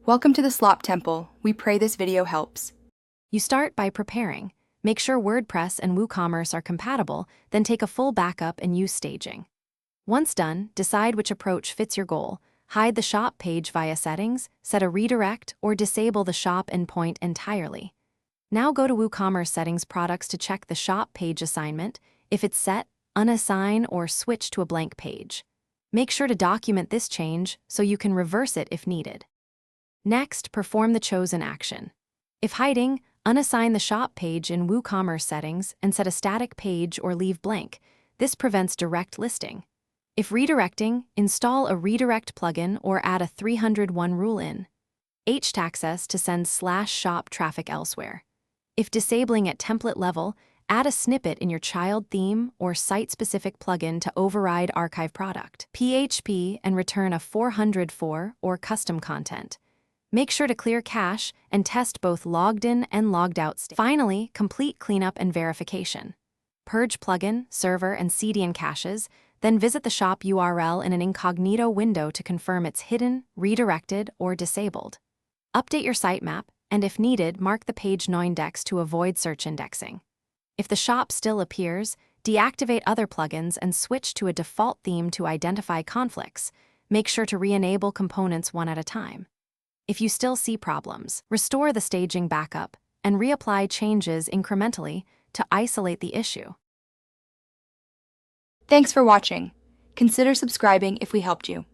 Welcome to the Slop Temple. We pray this video helps. You start by preparing. Make sure WordPress and Woocommerce are compatible, then take a full backup and use staging. Once done, decide which approach fits your goal. Hide the shop page via settings, set a redirect, or disable the shop endpoint entirely. Now go to Woocommerce settings products to check the shop page assignment. If it's set, unassign or switch to a blank page. Make sure to document this change so you can reverse it if needed. Next, perform the chosen action. If hiding, unassign the shop page in Woocommerce settings and set a static page or leave blank. This prevents direct listing. If redirecting, install a redirect plugin or add a 301 rule in htaccess to send /shop traffic elsewhere. If disabling at template level, add a snippet in your child theme or site-specific plugin to override archive product PHP and return a 404 or custom content. Make sure to clear cache and test both logged in and logged out states. Finally, complete cleanup and verification. Purge plugin, server, and CDN caches, then visit the shop URL in an incognito window to confirm it's hidden, redirected, or disabled. Update your sitemap, and if needed, mark the page noindex to avoid search indexing. If the shop still appears, deactivate other plugins and switch to a default theme to identify conflicts. Make sure to re-enable components one at a time. If you still see problems, restore the staging backup and reapply changes incrementally to isolate the issue. Thanks for watching. Consider subscribing if we helped you.